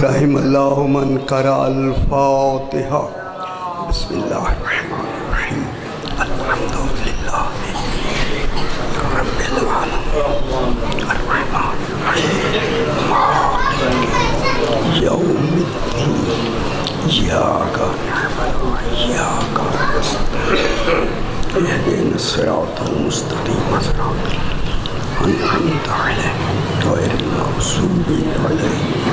رحم اللہ من قرأ الفاتحہ بسم اللہ الرحمن الرحیم الحمد للہ رب العالمین الرحمن الرحیم مالک یوم الدین ایاک نعبد و ایاک نستعین اهدنا الصراط المستقیم صراط الذین انعمت علیہم غیر المغضوب علیہم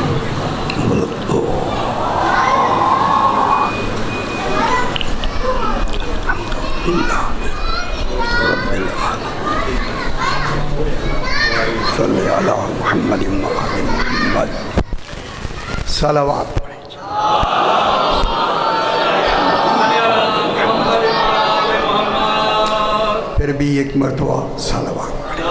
صلی علی محمد محمد صلوات پڑھیں پھر بھی ایک مرتبہ صلوات پڑھیں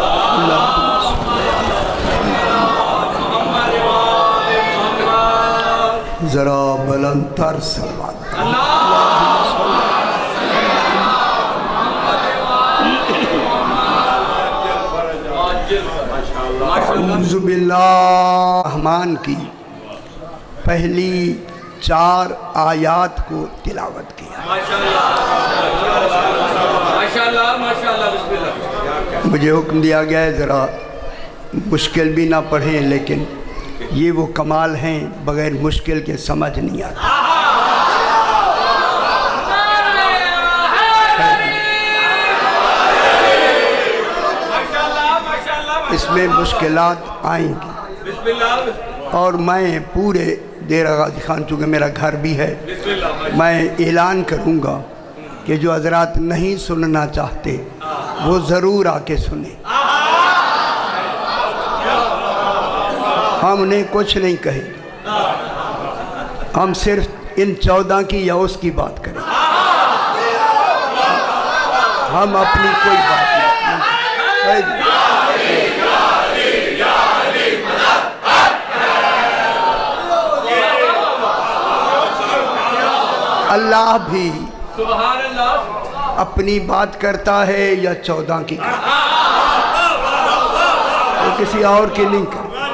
ذرا بلند تر صلوات اعوذ باللہ الرحمن کی پہلی 4 آیات کو تلاوت کیا مجھے حکم دیا گیا ہے ذرا مشکل بھی نہ پڑھیں لیکن یہ وہ کمال ہیں بغیر مشکل کے سمجھ نہیں آتا اس میں مشکلات آئیں گی اور میں پورے ڈیرہ غازی خان چونکہ میرا گھر بھی ہے میں اعلان کروں گا کہ جو حضرات نہیں سننا چاہتے وہ ضرور آ کے سنیں ہم نے کچھ نہیں کہے ہم صرف ان 14 کی یا اس کی بات کریں ہم اپنی کوئی بات نہیں اللہ بھی اپنی بات کرتا ہے یا 14 کی کرتا وہ کسی اور کی نہیں کرتا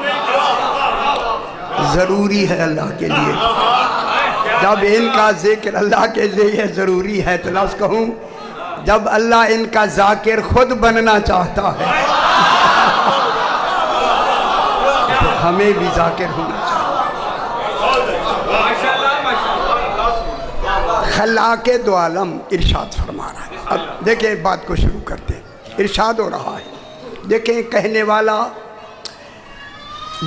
ضروری ہے اللہ کے لیے جب ان کا ذکر اللہ کے لیے ضروری ہے تو لفظ کہوں جب اللہ ان کا ذاکر خود بننا چاہتا ہے تو ہمیں بھی ذاکر ہونا چاہتا خلاق دو عالم ارشاد فرما رہا ہے اب دیکھیں بات کو شروع کرتے ہیں ارشاد ہو رہا ہے دیکھیں کہنے والا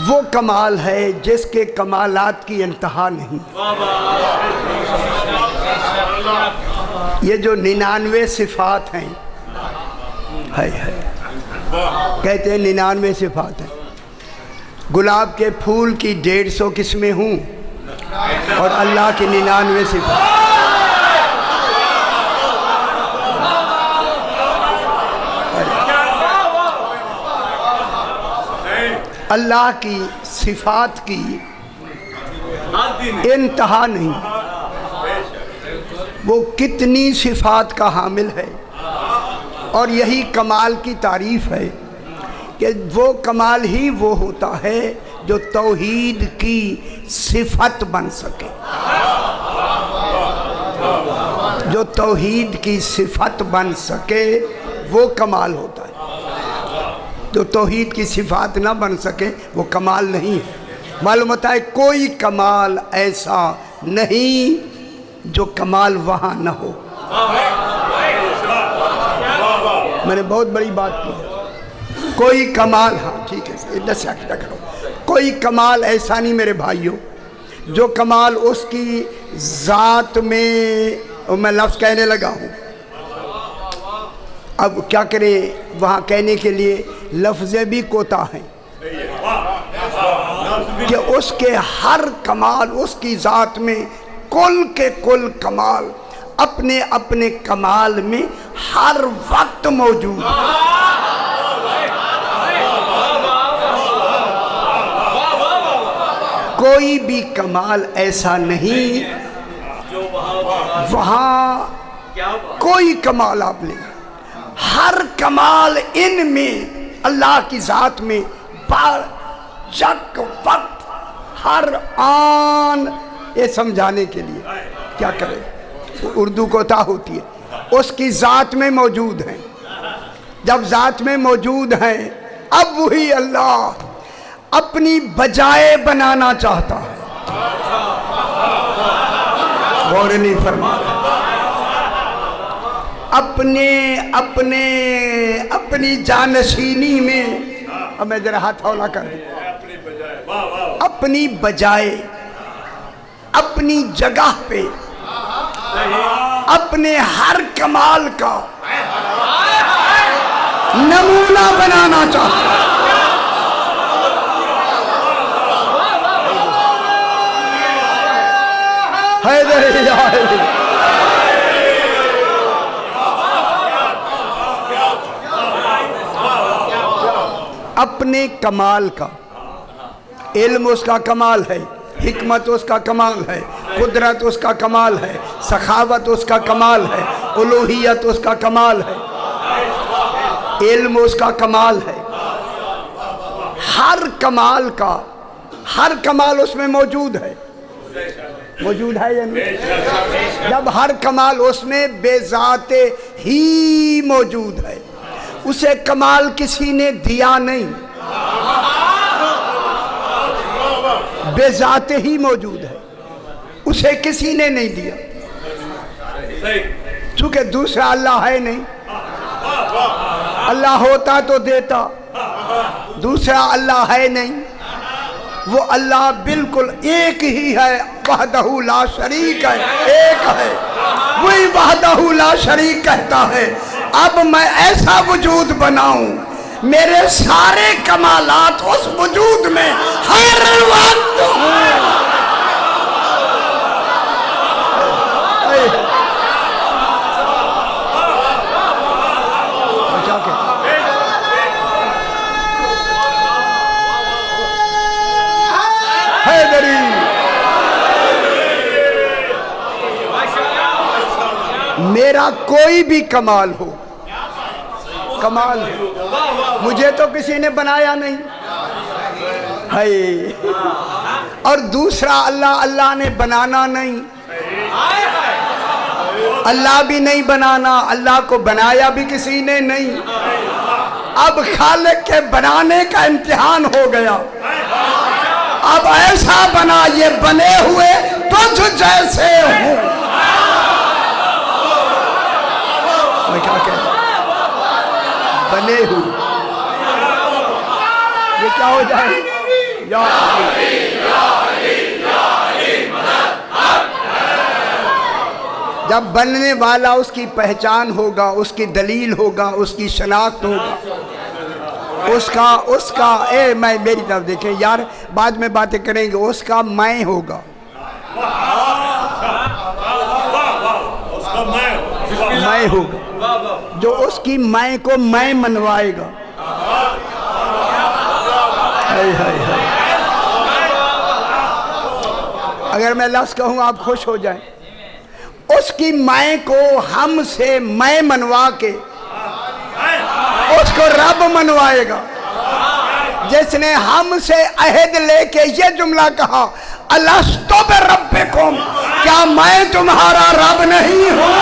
وہ کمال ہے جس کے کمالات کی انتہا نہیں یہ جو 99 صفات ہیں کہتے ہیں 99 صفات ہیں گلاب کے پھول کی 150 قسمیں ہوں اور اللہ کی 99 صفات اللہ کی صفات کی انتہا نہیں وہ کتنی صفات کا حامل ہے اور یہی کمال کی تعریف ہے کہ وہ کمال ہی وہ ہوتا ہے جو توحید کی صفت بن سکے جو توحید کی صفت بن سکے وہ کمال ہوتا ہے جو توحید کی صفات نہ بن سکے وہ کمال نہیں ہے معلوم ہوتا ہے کوئی کمال ایسا نہیں جو کمال وہاں نہ ہو میں نے بہت بڑی بات کی کوئی کمال ہاں ٹھیک ہے کرو کوئی کمال ایسا نہیں میرے بھائیوں جو کمال اس کی ذات میں میں لفظ کہنے لگا ہوں اب کیا کریں وہاں کہنے کے لیے لفظیں بھی کوتا ہیں کہ اس کے ہر کمال اس کی ذات میں کل کے کل کمال اپنے اپنے کمال میں ہر وقت موجود ہے کوئی بھی کمال ایسا نہیں وہاں کوئی کمال آپ لیں، ہر کمال ان میں اللہ کی ذات میں یک وقت ہر آن، یہ سمجھانے کے لیے کیا کرے، اردو کوتا ہوتی ہے، اس کی ذات میں موجود ہیں، جب ذات میں موجود ہیں اب وہی اللہ اپنی بجائے بنانا چاہتا ہے۔ غور نہیں فرمایا، اپنی جانشینی میں، اب میں ذرا ہاتھ ہولا کر دوں، اپنی بجائے اپنی جگہ پہ اپنے ہر کمال کا نمونہ بنانا چاہتا ہے۔ حیدری حیدری اپنے کمال کا، علم اس کا کمال ہے، حکمت اس کا کمال ہے، قدرت اس کا کمال ہے، سخاوت اس کا کمال ہے، الوہیت اس کا کمال ہے، علم اس کا کمال ہے، ہر کمال کا، ہر کمال اس میں موجود ہے، موجود ہے یا نہیں؟ جب ہر کمال اس میں بے ذات ہی موجود ہے، اسے کمال کسی نے دیا نہیں، بے ذات ہی موجود ہے، اسے کسی نے نہیں دیا، چونکہ دوسرا اللہ ہے نہیں، اللہ ہوتا تو دیتا، دوسرا اللہ ہے نہیں، وہ اللہ بالکل ایک ہی ہے، وحدہ لا شریک ہے، ایک ہے، وہی وحدہ لا شریک کہتا ہے اب میں ایسا وجود بناؤں میرے سارے کمالات اس وجود میں ہر وقت ہوں۔ میرا کوئی بھی کمال ہو، کمال ہو، مجھے تو کسی نے بنایا نہیں ہے، اور دوسرا اللہ نے بنانا نہیں، اللہ بھی نہیں بنانا، اللہ کو بنایا بھی کسی نے نہیں، اب خالق کے بنانے کا امتحان ہو گیا، اب ایسا بنا یہ بنے ہوئے تجھ جیسے ہوں۔ میں کیا کہتا بنے ہوئے، یہ کیا ہو جائے؟ یا جب بننے والا اس کی پہچان ہوگا، اس کی دلیل ہوگا، اس کی شناخت ہوگا، اس کا میں میری طرف دیکھیں یار، بعد میں باتیں کریں گے، اس کا میں ہوگا، میں ہوگا جو اس کی میں کو میں منوائے گا۔ اگر میں لفظ کہوں آپ خوش ہو جائیں، اس کی میں کو ہم سے میں منوا کے اس کو رب منوائے گا، جس نے ہم سے عہد لے کے یہ جملہ کہا الستو بربکم، کیا میں تمہارا رب نہیں ہوں؟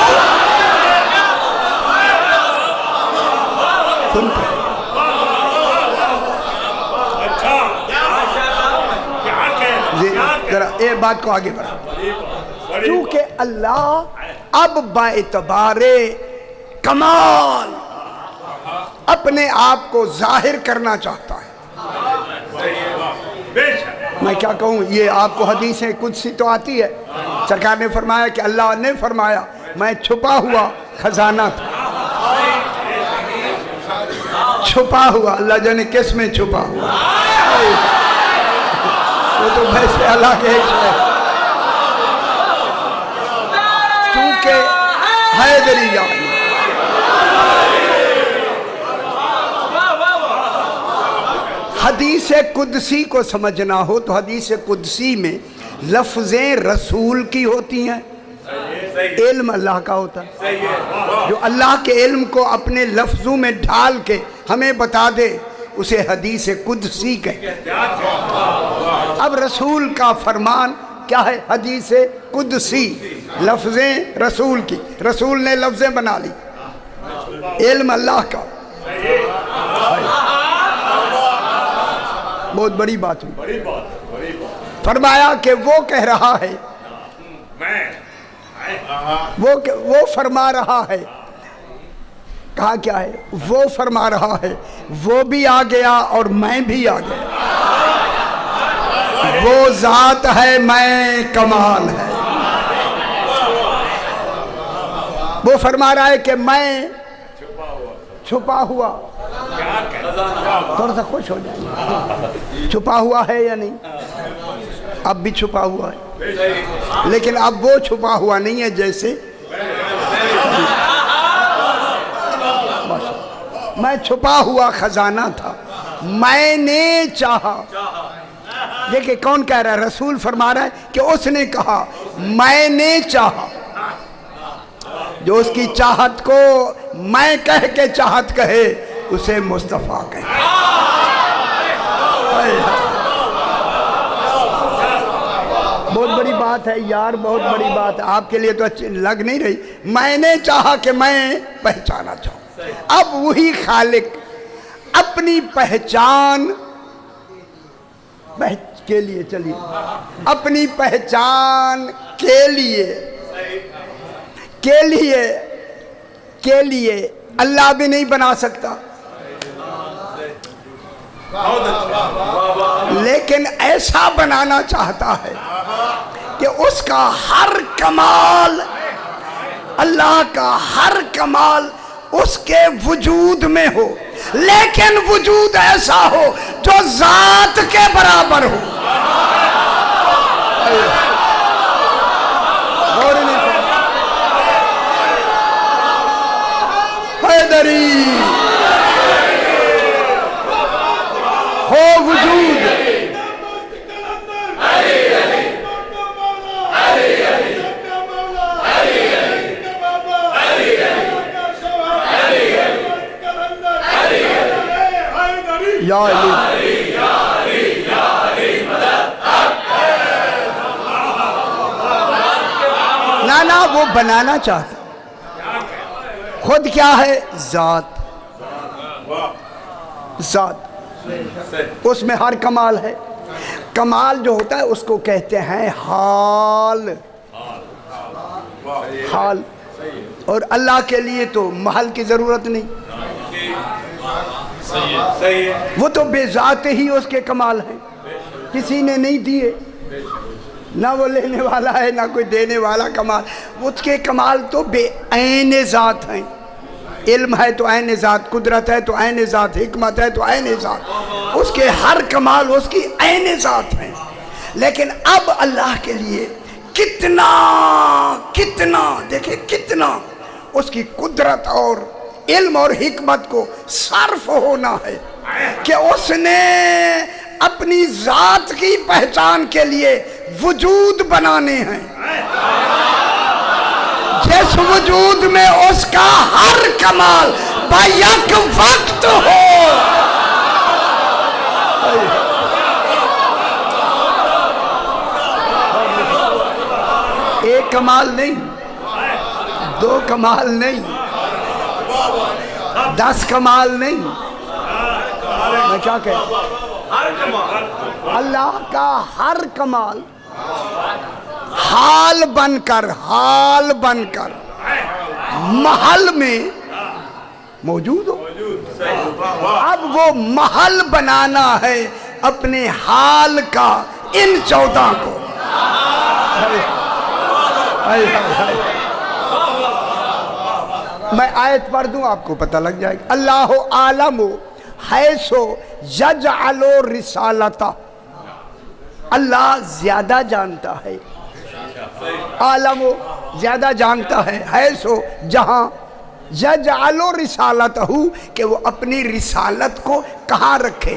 ذرا ایک بات کو آگے بڑھا، کیونکہ اللہ اب باعتبار کمال اپنے آپ کو ظاہر کرنا چاہتا ہے۔ میں کیا کہوں، یہ آپ کو حدیثیں قدسی تو آتی ہے، سرکار نے فرمایا کہ اللہ نے فرمایا میں چھپا ہوا خزانہ تھا، چھپا ہوا، اللہ جانے کس میں چھپا ہوا، وہ تو ویسے اللہ کے ایک ہے، چونکہ حیدری یاد حدیث قدسی کو سمجھنا ہو تو حدیث قدسی میں لفظیں رسول کی ہوتی ہیں، علم اللہ کا ہوتا ہے، جو اللہ کے علم کو اپنے لفظوں میں ڈھال کے ہمیں بتا دے اسے حدیث قدسی کہتے ہیں۔ اب رسول کا فرمان کیا ہے؟ حدیث قدسی، لفظیں رسول کی، رسول نے لفظیں بنا لی، علم اللہ کا۔ بہت بڑی بات ہوئی، فرمایا کہ وہ کہہ رہا ہے، وہ فرما رہا ہے، کہا کیا ہے؟ وہ فرما رہا ہے وہ بھی آ گیا اور میں بھی آ گیا، وہ ذات ہے میں کمال ہے۔ وہ فرما رہا ہے کہ میں چھپا ہوا، تھوڑا سا خوش ہو جائے، چھپا ہوا ہے یا نہیں؟ اب بھی چھپا ہوا ہے، لیکن اب وہ چھپا ہوا نہیں ہے جیسے میں چھپا ہوا خزانہ تھا، میں نے چاہا۔ دیکھیں کون کہہ رہا ہے؟ رسول فرما رہا ہے کہ اس نے کہا میں نے چاہا۔ جو اس کی چاہت کو میں کہہ کے چاہت کہے اسے مصطفیٰ کہے۔ بہت بڑی بات ہے یار، بہت بڑی بات ہے، آپ کے لیے تو اچھی لگ نہیں رہی۔ میں نے چاہا کہ میں پہچانا چاہوں۔ اب وہی خالق اپنی پہچان کے لیے، چلیے اپنی پہچان کے لیے اللہ بھی نہیں بنا سکتا، لیکن ایسا بنانا چاہتا ہے کہ اس کا ہر کمال، اللہ کا ہر کمال اس کے وجود میں ہو، لیکن وجود ایسا ہو جو ذات کے برابر ہو۔ حیدری ہو وجود، یا علی نانا وہ بنانا چاہتا، خود کیا ہے؟ ذات، ذات، اس میں ہر کمال ہے۔ کمال جو ہوتا ہے اس کو کہتے ہیں حال، حال، اور اللہ کے لیے تو محل کی ضرورت نہیں، وہ تو بے ذات ہی اس کے کمال ہیں، کسی نے نہیں دیے، نہ وہ لینے والا ہے نہ کوئی دینے والا کمال، اس کے کمال تو بے عین ذات ہیں۔ علم ہے تو عین ذات، قدرت ہے تو عین ذات، حکمت ہے تو عین ذات، اس کے ہر کمال اس کی عین ذات ہیں۔ لیکن اب اللہ کے لیے کتنا دیکھیں کتنا اس کی قدرت اور علم اور حکمت کو صرف ہونا ہے کہ اس نے اپنی ذات کی پہچان کے لیے وجود بنانے ہیں، جس وجود میں اس کا ہر کمال بیک وقت ہو۔ ایک کمال نہیں، دو کمال نہیں، 10 کمال نہیں، میں کیا کہہ، اللہ کا ہر کمال حال بن کر محل میں موجود ہو۔ اب وہ محل بنانا ہے اپنے حال کا ان 14 کو۔ میں آیت پڑھ دوں آپ کو پتہ لگ جائے گا۔ اللہ عالم حیث یجعل رسالتہ، اللہ زیادہ جانتا ہے، عالم زیادہ جانتا ہے، حیث جہاں، یجعل رسالتہ کہ وہ اپنی رسالت کو کہاں رکھے،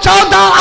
14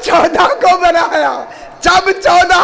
14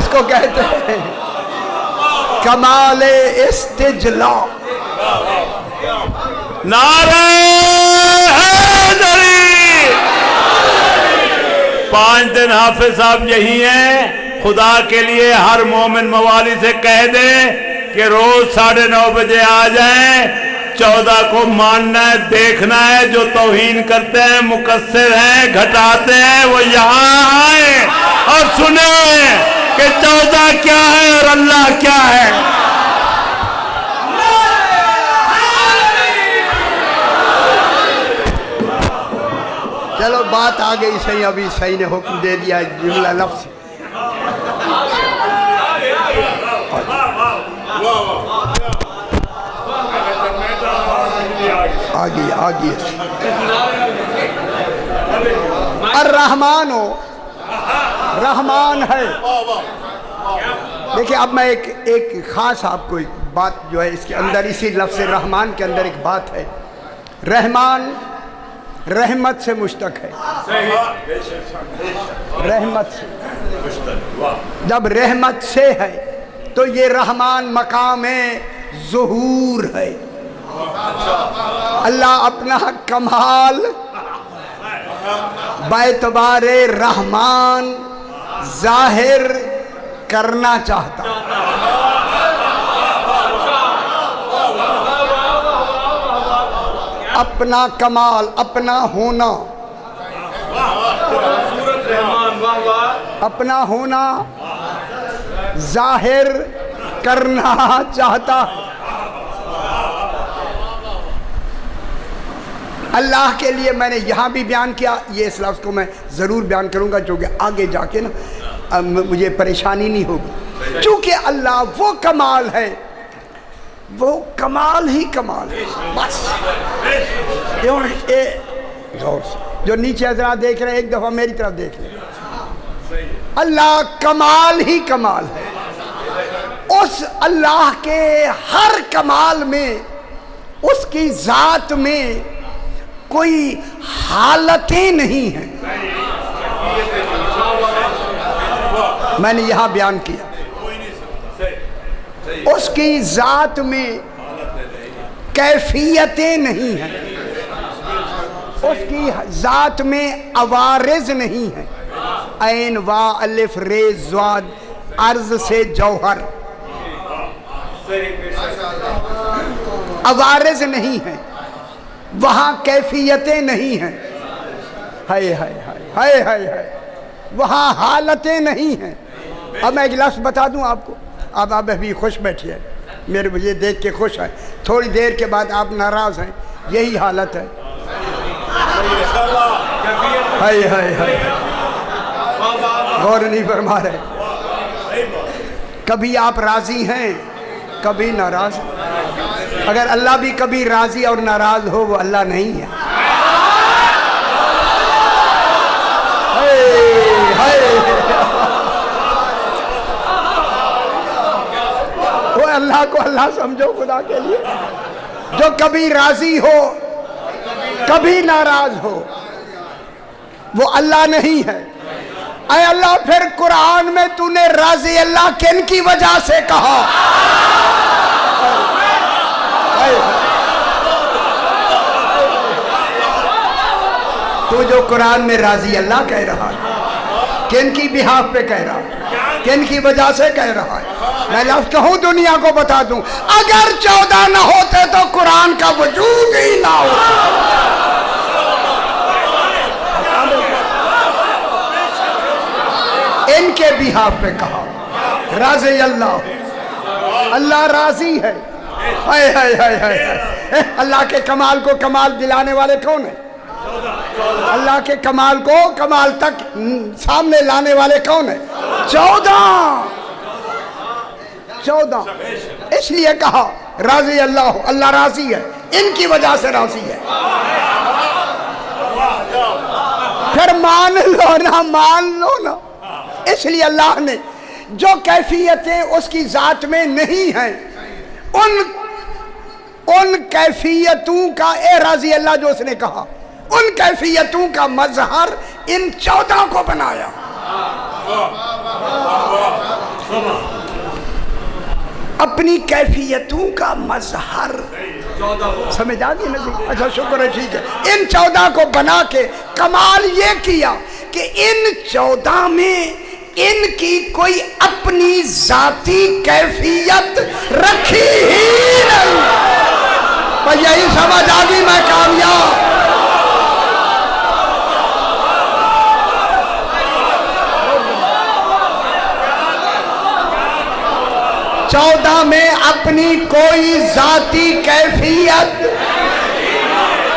اس کو کہتے ہیں کمال استجلا. نعرہ حیدری. 5 دن حافظ صاحب یہی ہیں. خدا کے لیے ہر مومن موالی سے کہہ دیں کہ روز 9:30 بجے آ جائیں. 14 کو ماننا ہے, دیکھنا ہے. جو توہین کرتے ہیں, مقصر ہیں, گھٹاتے ہیں, وہ یہاں آئیں اور سنیں کہ 14 کیا ہے اور اللہ کیا ہے. چلو بات آ گئی صحیح. ابھی صحیح نے حکم دے دیا جملہ لفظ. آگئی الرحمن ہو, رحمان ہے. دیکھیں اب میں ایک خاص آپ کو ایک بات جو ہے اس کے اندر, اسی لفظ رحمان کے اندر ایک بات ہے. رحمان رحمت سے مشتق ہے. رحمت سے, جب رحمت سے ہے تو یہ رحمان مقام ظہور ہے. اللہ اپنا کمال باعتبار رحمان ظاہر کرنا چاہتا. اپنا کمال, اپنا ہونا, اپنا ہونا ظاہر کرنا چاہتا. اللہ کے لیے میں نے یہاں بھی بیان کیا, یہ اس لفظ کو میں ضرور بیان کروں گا چونکہ آگے جا کے نا مجھے پریشانی نہیں ہوگی. چونکہ اللہ وہ کمال ہے, وہ کمال ہی کمال ہے. بس جو نیچے حضرات دیکھ رہے ہیں ایک دفعہ میری طرف دیکھ لیں. اللہ کمال ہی کمال ہے. اس اللہ کے ہر کمال میں, اس کی ذات میں کوئی حالتیں نہیں ہیں. میں نے یہاں بیان کیا, اس کی ذات میں کیفیتیں نہیں ہیں, اس کی ذات میں عوارض نہیں ہیں. عین وا الف ر ضاد عرض سے جوہر, عوارض نہیں ہیں, وہاں کیفیتیں نہیں ہیں. ہائے ہائے ہائے ہائے ہائے, وہاں حالتیں نہیں ہیں. اب میں ایک لفظ بتا دوں آپ کو, اب آپ ابھی خوش بیٹھیے, میرے مجھے دیکھ کے خوش ہے, تھوڑی دیر کے بعد آپ ناراض ہیں. یہی حالت ہے. ہائے ہائے ہائے, غور نہیں فرما رہے. کبھی آپ راضی ہیں, کبھی ناراض. اگر اللہ بھی کبھی راضی اور ناراض ہو, وہ اللہ نہیں ہے. وہ اللہ کو اللہ سمجھو خدا کے لیے. جو کبھی راضی ہو کبھی ناراض ہو, وہ اللہ نہیں ہے. اے اللہ, پھر قرآن میں تو نے راضی اللہ کن کی وجہ سے کہا؟ تو جو قرآن میں راضی اللہ کہہ رہا ہے, کن کی بہاف پہ کہہ رہا ہے, کن کی وجہ سے کہہ رہا ہے؟ میں لفظ کہوں دنیا کو بتا دوں, اگر 14 نہ ہوتے تو قرآن کا وجود ہی نہ ہوتا. ان کے بہاف پہ کہا راضی اللہ, اللہ راضی ہے. ہائے ہائے ہائے ہائے, اللہ کے کمال کو کمال دلانے والے کون ہیں؟ اللہ کے کمال کو کمال تک سامنے لانے والے کون ہیں؟ 14. اس لیے کہا راضی اللہ, اللہ راضی ہے, ان کی وجہ سے راضی ہے. پھر مان لو نا, مان لو نا. اس لیے اللہ نے جو کیفیتیں اس کی ذات میں نہیں ہیں, ان کیفیتوں کا, اے راضی اللہ جو اس نے کہا, ان کیفیتوں کا مظہر ان 14 کو بنایا. اپنی کیفیتوں کا مظہر. سمجھ آ گئی نا جی؟ اچھا شکر ہے، ٹھیک ہے. ان 14 کو بنا کے کمال یہ کیا کہ ان 14 میں ان کی کوئی اپنی ذاتی کیفیت رکھی ہی نہیں. پر یہی سمجھ آ گئی میں کامیاب. 14 میں اپنی کوئی ذاتی کیفیت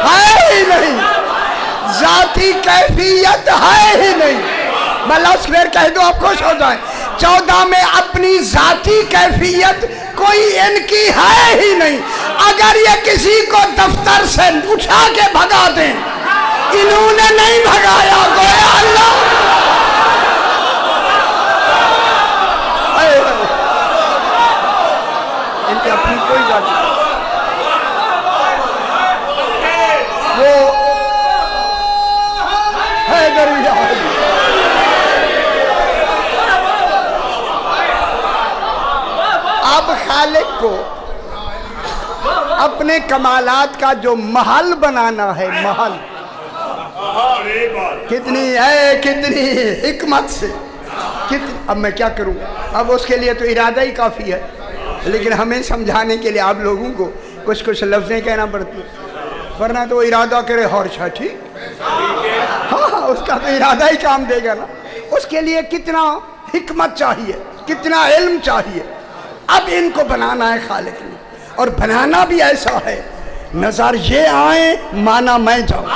ہے ہی نہیں. ذاتی کیفیت ہے ہی نہیں. میں لفظ پھر کہہ دوں آپ خوش ہو جائیں. 14 میں اپنی ذاتی کیفیت کوئی ان کی ہے ہی نہیں. اگر یہ کسی کو دفتر سے اٹھا کے بھگا دیں، انہوں نے نہیں بھگایا، گویا اللہ. ان کی اپنی کوئی ذاتی وہ ہے درویہ. اب خالق کو اپنے کمالات کا جو محل بنانا ہے، محل کتنی ہے، کتنی حکمت سے. اب میں کیا کروں؟ اب اس کے لیے تو ارادہ ہی کافی ہے، لیکن ہمیں سمجھانے کے لیے آپ لوگوں کو کچھ لفظیں کہنا پڑتی ہیں، ورنہ تو وہ ارادہ کرے اور ٹھیک. ہاں اس کا تو ارادہ ہی کام دے گا نا. اس کے لیے کتنا حکمت چاہیے، کتنا علم چاہیے. اب ان کو بنانا ہے خالق نے، اور بنانا بھی ایسا ہے نظر یہ آئیں مانا میں جاؤں.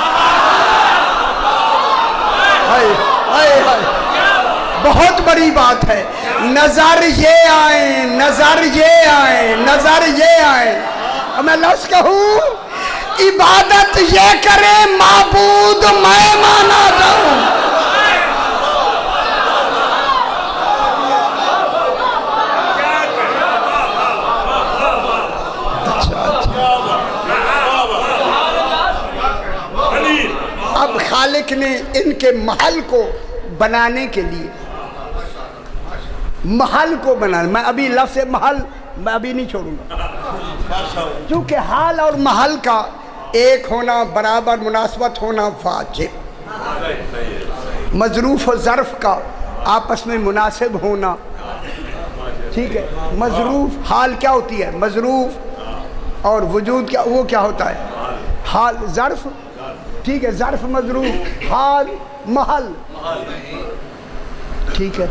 بہت بڑی بات ہے. نظر یہ آئیں، نظر یہ آئیں، نظر یہ آئیں. میں لفظ کہوں، عبادت یہ کرے معبود میں مانا جاؤں. اب خالق نے ان کے محل کو بنانے کے لیے، محل کو بنانا، میں ابھی لفظ محل میں ابھی نہیں چھوڑوں گا، کیونکہ حال اور محل کا ایک ہونا، برابر مناسبت ہونا واجب. مظروف و ظرف کا آپس میں مناسب ہونا، ٹھیک ہے. مظروف حال کیا ہوتی ہے؟ مظروف اور وجود کیا، وہ کیا ہوتا ہے؟ حال. ظرف ٹھیک ہے، ظرف مظروف، حال محل، ٹھیک ہے.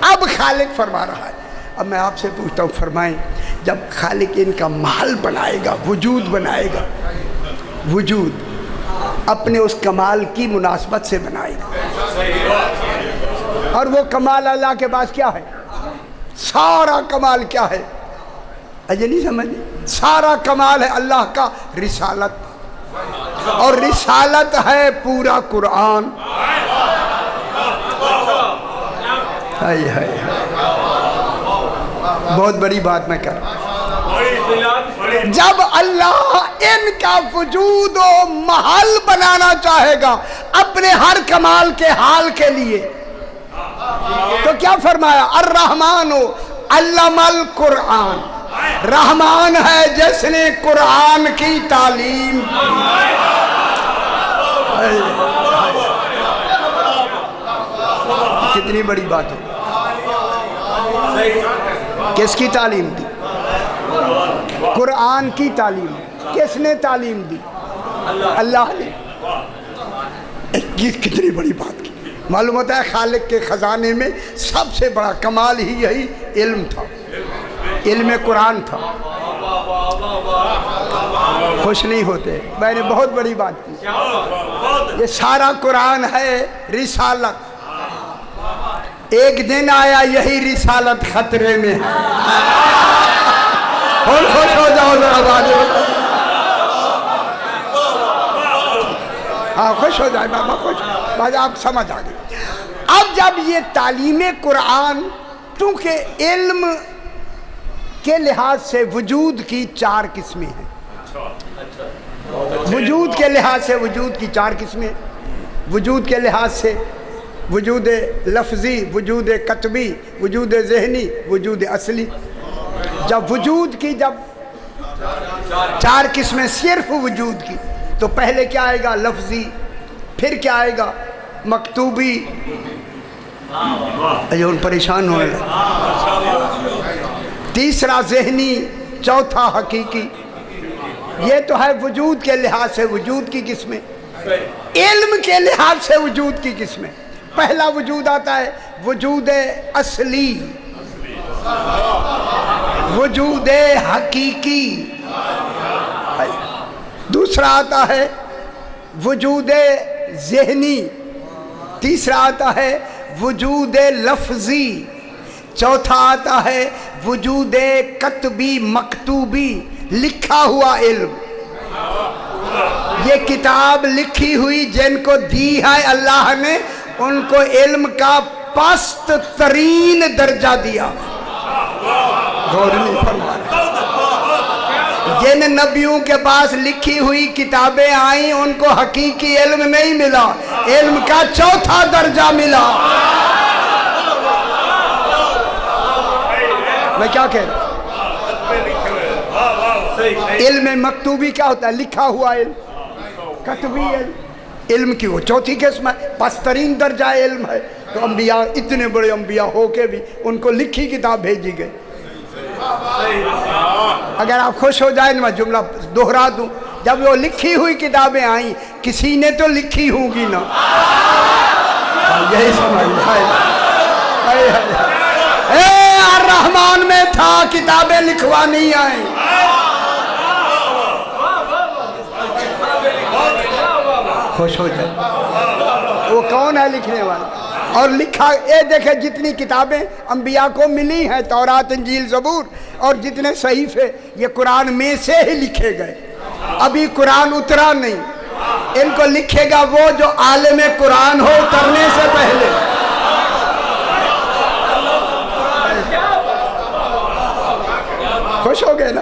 اب خالق فرما رہا ہے. اب میں آپ سے پوچھتا ہوں، فرمائیں جب خالق ان کا محل بنائے گا، وجود بنائے گا، وجود اپنے اس کمال کی مناسبت سے بنائے گا. اور وہ کمال اللہ کے پاس کیا ہے؟ سارا کمال کیا ہے؟ اجے نہیں سمجھے؟ سارا کمال ہے اللہ کا رسالت، اور رسالت ہے پورا قرآن. بہت بڑی بات میں کر رہا ہوں. جب اللہ ان کا وجود و محل بنانا چاہے گا اپنے ہر کمال کے حال کے لیے، تو کیا فرمایا؟ الرحمن علم القرآن. رحمان ہے جس نے قرآن کی تعلیم. کتنی بڑی بات ہے. کس کی تعلیم دی؟ قرآن کی تعلیم. کس نے تعلیم دی؟ اللہ نے. کتنی بڑی بات کی. معلوم ہوتا ہے خالق کے خزانے میں سب سے بڑا کمال ہی یہی علم تھا، علم قرآن تھا. خوش نہیں ہوتے؟ میں نے بہت بڑی بات کی. یہ سارا قرآن ہے رسالت. ایک دن آیا یہی رسالت خطرے میں ہے. اور خوش ہو جاؤ ذرا بازو. ہاں خوش ہو جائے بابا، خوش بازو. آپ سمجھ آ گئی. اب جب یہ تعلیم قرآن، کیونکہ علم کے لحاظ سے وجود کی 4 قسمیں ہیں. وجود کے لحاظ سے وجود کی 4 قسمیں. وجود کے لحاظ سے وجود لفظی، وجود کتبی، وجود ذہنی، وجود اصلی. جب وجود کی جب 4 قسمیں صرف وجود کی، تو پہلے کیا آئے گا؟ لفظی، پھر کیا آئے گا؟ مکتوبی. ان پریشان ہوئے. تیسرا ذہنی، چوتھا حقیقی. یہ تو ہے وجود کے لحاظ سے وجود کی قسمیں. علم کے لحاظ سے وجود کی قسمیں. پہلا وجود آتا ہے وجود اصلی، وجود حقیقی. دوسرا آتا ہے وجود ذہنی. تیسرا آتا ہے وجود لفظی. چوتھا آتا ہے وجود کتبی، مکتوبی، لکھا ہوا علم. یہ کتاب لکھی ہوئی جن کو دی ہے اللہ نے، ان کو علم کا پست ترین درجہ دیا. غور نہیں فرمایا. جن نبیوں کے پاس لکھی ہوئی کتابیں آئیں ان کو حقیقی علم نہیں ملا، علم کا چوتھا درجہ ملا. میں کیا کہہ رہا ہوں؟ علم مکتوبی کیا ہوتا ہے؟ لکھا ہوا علم. کتبی علم کی وہ چوتھی قسم ہے، پسترین درجہ علم ہے. تو انبیاء، اتنے بڑے انبیاء ہو کے بھی ان کو لکھی کتاب بھیجی گئی. اگر آپ خوش ہو جائیں میں جملہ دوہرا دوں، جب وہ لکھی ہوئی کتابیں آئیں کسی نے تو لکھی ہوں گی نا. یہی سمجھ الرحمن میں تھا، کتابیں لکھوانی آئیں. خوش ہو جائے. وہ کون ہے لکھنے والا؟ اور لکھا، اے دیکھیں جتنی کتابیں انبیاء کو ملی ہیں، تورات، انجیل، زبور، اور جتنے صحیفے، یہ قرآن میں سے ہی لکھے گئے. ابھی قرآن اترا نہیں. ان کو لکھے گا وہ جو عالم قرآن ہو اترنے سے پہلے. خوش ہو گئے نا؟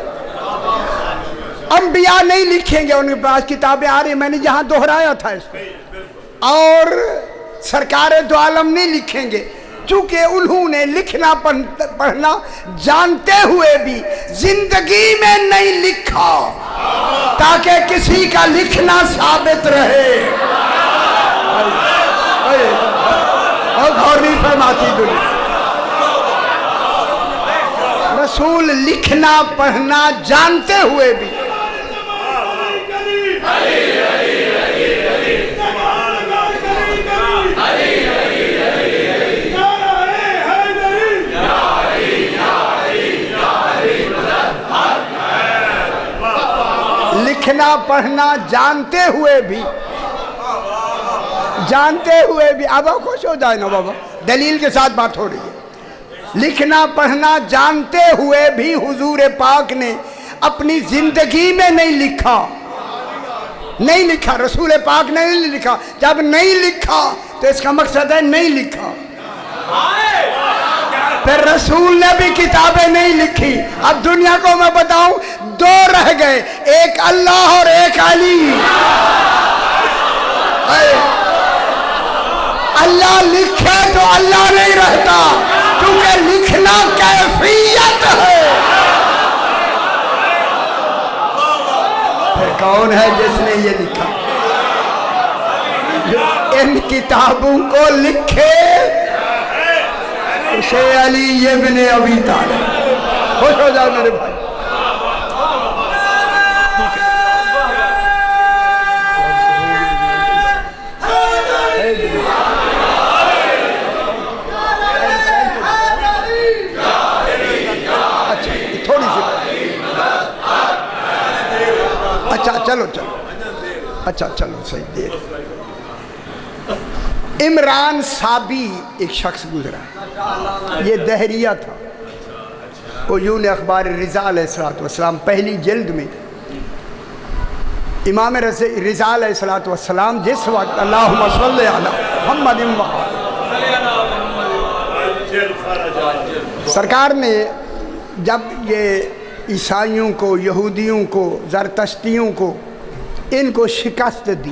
انبیاء نہیں لکھیں گے، ان کے پاس کتابیں آ رہی. میں نے جہاں دہرایا تھا اس پہ. اور سرکار دو عالم نہیں لکھیں گے، چونکہ انہوں نے لکھنا پڑھنا جانتے ہوئے بھی زندگی میں نہیں لکھا تاکہ کسی کا لکھنا ثابت رہے. اور غور نہیں فرماتی دنیا. رسول لکھنا پڑھنا جانتے ہوئے بھی لکھنا پڑھنا جانتے ہوئے بھی اب خوش ہو جائے نا بابا، دلیل کے ساتھ بات ہو رہی ہے. لکھنا پڑھنا جانتے ہوئے بھی حضور پاک نے اپنی زندگی میں نہیں لکھا. رسول پاک نے نہیں لکھا. جب نہیں لکھا تو اس کا مقصد ہے نہیں لکھا. پھر رسول نے بھی کتابیں نہیں لکھی. اب دنیا کو میں بتاؤں، 2 رہ گئے، ایک اللہ اور ایک علی. اللہ لکھے تو اللہ نہیں رہتا، کیونکہ لکھنا کیفیت ہے. پھر کون ہے جس نے یہ لکھا؟ ان کتابوں کو لکھے اسے علی ابن ابی طالب. خوش ہو جاؤ میرے بھائی. تھوڑی سی اچھا چلو اچھا چلو صحیح. دیر عمران صابی ایک شخص گزرا، یہ دہریہ تھا. عیون اخبار رضا علیہ السلام پہلی جلد میں امام رضا علیہ السلام جس وقت اللہم صلی علی محمد سرکار نے جب یہ عیسائیوں کو، یہودیوں کو، زرتشتیوں کو، ان کو شکست دی،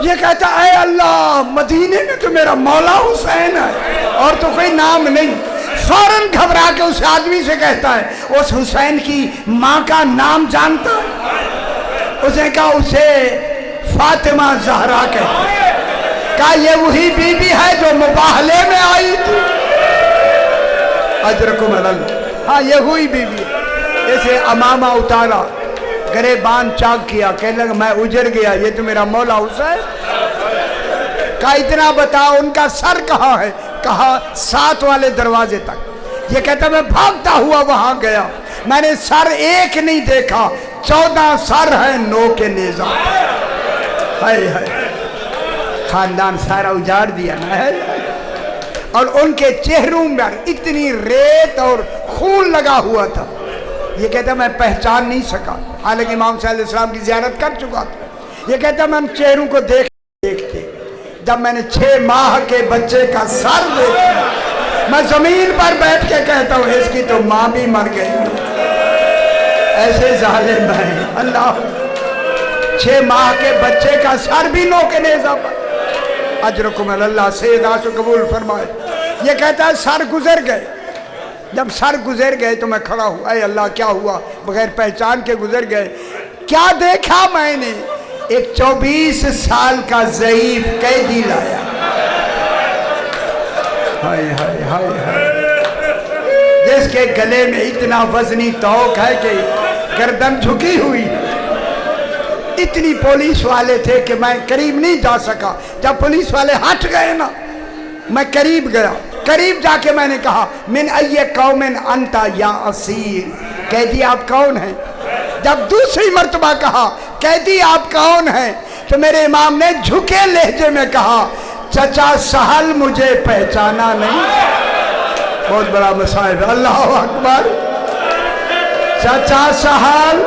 یہ کہتا اے اللہ مدینے میں تو میرا مولا حسین ہے اور تو کوئی نام نہیں. فوراً گھبرا کے اس آدمی سے کہتا ہے اس حسین کی ماں کا نام جانتا ہے؟ اس نے کہا اسے فاطمہ زہرا کہتے ہیں. کہا یہ وہی بی بی ہے جو مباہلے میں آئی تھی. اجرکم اللہ. ہاں یہ ہوئی بی بی. اسے امامہ اتارا, گریبان چاک کیا, کہنے لگا میں اجڑ گیا, یہ تو میرا مولا حسین. کہا اتنا بتاؤ ان کا سر کہاں ہے؟ کہا 7 والے دروازے تک. یہ کہتا میں بھاگتا ہوا وہاں گیا, میں نے سر ایک نہیں دیکھا, 14 سر ہیں 9 کے نیزہ. ہائے ہائے, خاندان سارا اجاڑ دیا نا ہے. اور ان کے چہروں میں اتنی ریت اور خون لگا ہوا تھا. یہ کہتا میں پہچان نہیں سکا, حالانکہ امام صلی اللہ علیہ وسلم کی زیارت کر چکا تھا. یہ کہتا میں ان چہروں کو دیکھتے جب میں نے 6 ماہ کے بچے کا سر دیکھا, میں زمین پر بیٹھ کے کہتا ہوں اس کی تو ماں بھی مر گئی. ایسے ظالم ہیں اللہ. 6 ماہ کے بچے کا سر بھی 9 کے نیزہ پر. اجرکم اللہ, سید آسو قبول فرمائے. یہ کہتا ہے سر گزر گئے. جب سر گزر گئے تو میں کھڑا ہوں, اے اللہ کیا ہوا؟ بغیر پہچان کے گزر گئے. کیا دیکھا میں نے؟ ایک 24 سال کا ضعیف قیدی لایا. ہائے ہائے ہائے ہائے, جس کے گلے میں اتنا وزنی توق ہے کہ گردن جھکی ہوئی. اتنی پولیس والے تھے کہ میں قریب نہیں جا سکا. جب پولیس والے ہٹ گئے نا, میں قریب گیا. قریب جا کے میں نے کہا من ای قوم انتا یا اسیر, قیدی آپ کون ہیں؟ جب دوسری مرتبہ کہا قیدی آپ کون ہیں, تو میرے امام نے جھکے لہجے میں کہا چچا سہل مجھے پہچانا نہیں. بہت بڑا مصائب ہے. اللہ اکبر. چچا سہل,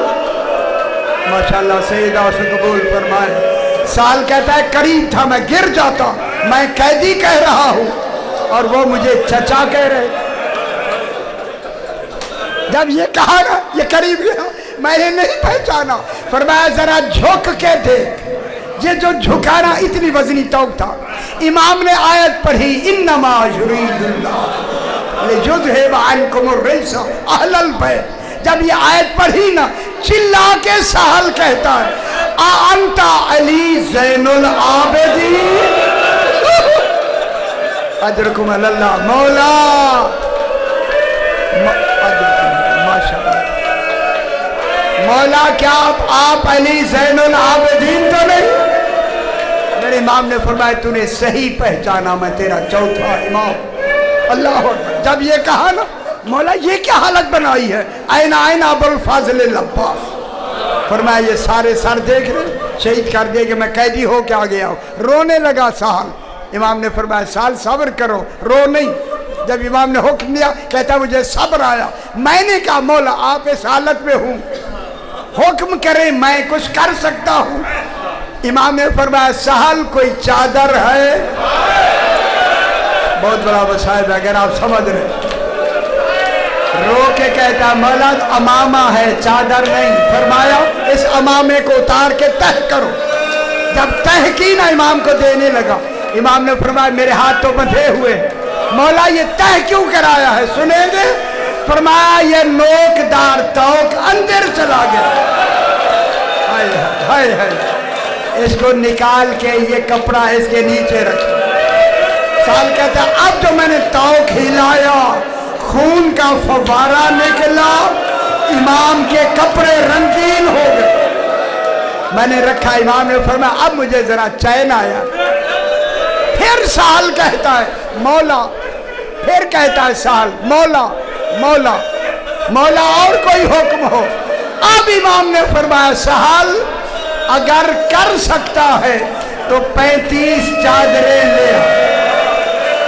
ماشاءاللہ سیدہ سے قبول فرمائے. سال کہتا ہے قریب تھا, میں گر جاتا, میں قیدی کہہ رہا ہوں اور وہ مجھے چچا کہہ رہے. جب یہ کہا نا, یہ قریب گیا, میں نے نہیں پہچانا. فرمایا ذرا جھک کے دیکھ. یہ جو جھکانا اتنی وزنی توق تھا. امام نے آیت پڑھی انما یرید اللہ لیذھب عنکم الرجس اہل البیت. جب یہ آیت پڑھی نا, چلا کے سہل کہتا ہے انت علی زین العابدین. اجرکم اللہ. مولا ماشاءاللہ, مولا کیا آپ علی زین العابدین تو نہیں؟ میرے امام نے فرمایا تو نے صحیح پہچانا, میں تیرا چوتھا امام. اللہ اکبر. جب یہ کہا نا مولا یہ کیا حالت بنائی ہے, این این ابو الفضل العباس. فرمایا یہ سارے سر دیکھ رہے, شہید کر دے کہ میں قیدی ہو کے آ گیا ہوں. رونے لگا سہل. امام نے فرمایا سال صبر کرو, رو نہیں. جب امام نے حکم دیا کہتا مجھے صبر آیا. میں نے کہا مولا آپ اس حالت میں ہوں, حکم کریں میں کچھ کر سکتا ہوں. امام نے فرمایا سہل کوئی چادر ہے؟ بہت بڑا وصائب ہے اگر آپ سمجھ رہے. رو کے کہتا مولا امامہ ہے چادر نہیں. فرمایا اس امامے کو اتار کے تہ کرو. جب تہ کی نا امام کو دینے لگا, امام نے فرمایا میرے ہاتھ تو بندھے ہوئے, مولا یہ تہ کیوں کرایا ہے سنیں گے؟ فرمایا یہ نوکدار توق اندر چلا گیا. ہائے ہائے ہائے, اس کو نکال کے یہ کپڑا اس کے نیچے رکھا. سال کہتا اب جو میں نے توق ہلایا خون کا فوارہ نکلا, امام کے کپڑے رنگین ہو گئے. میں نے رکھا. امام نے فرمایا اب مجھے ذرا چین آیا. پھر سال کہتا ہے مولا, پھر کہتا ہے سال مولا مولا مولا اور کوئی حکم ہو. اب امام نے فرمایا سہل اگر کر سکتا ہے تو 35 چادریں لے آ.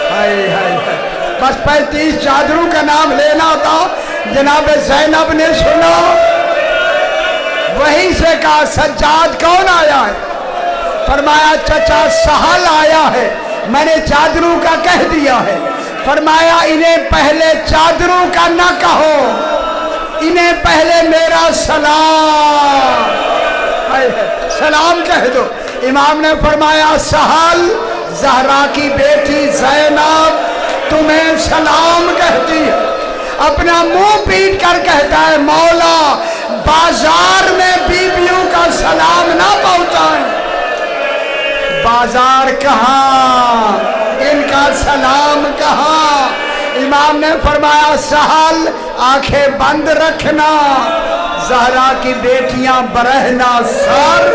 ہائے ہائے ہائے, بس 35 چادروں کا نام لینا تھا. جناب زینب نے سنا, وہیں سے کہا سجاد کون آیا ہے؟ فرمایا چچا سہل آیا ہے, میں نے چادروں کا کہہ دیا ہے. فرمایا انہیں پہلے چادروں کا نہ کہو, انہیں پہلے میرا سلام سلام کہہ دو. امام نے فرمایا سہل زہرا کی بیٹی زینب تمہیں سلام کہتی ہے، اپنا منہ پیٹ کر کہتا ہے مولا بازار میں بیویوں کا سلام نہ پہنچائیں۔ بازار کہاں، ان کا سلام کہاں؟ امام نے فرمایا سہل آنکھیں بند رکھنا، زہرا کی بیٹیاں برہنہ سر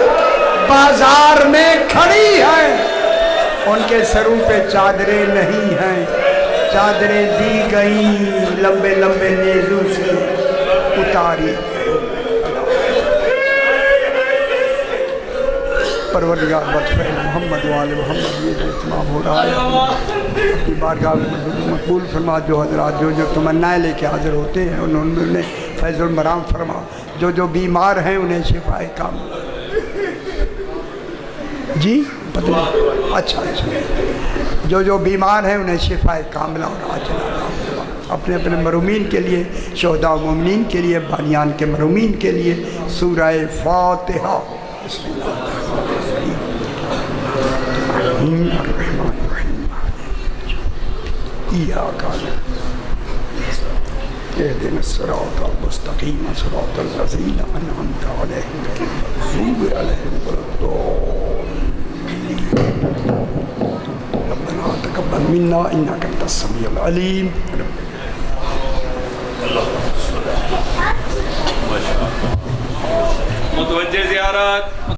بازار میں کھڑی ہیں، ان کے سروں پہ چادریں نہیں ہیں، چادریں دی گئیں لمبے لمبے نیزوں سے اتاری۔ پروردگار بطفیل محمد وآل محمد یہ جو اتمام ہو رہا ہے اپنی بارگاہ میں مقبول فرما۔ جو حضرات جو تمنائیں لے کے حاضر ہوتے ہیں انہوں نے فیض المرام فرما، جو بیمار ہیں انہیں شفائے کاملہ۔ جی پتہ نہیں، اچھا جو بیمار ہیں انہیں شفائے کاملہ اور عاجلہ، اپنے اپنے مرحومین کے لیے، شہداء و مومنین کے لیے، بانیان کے مرحومین کے لیے سورہ فاتحہ۔ بسم اللہ الرحمن الرحیم، ایاک اهدنا الصراط المستقیم صراط الذین انعمت علیہم غیر المغضوب علیہم ولا الضالین۔ ربنا تقبل منا انک انت السمیع العلیم۔ متوجہ زیارت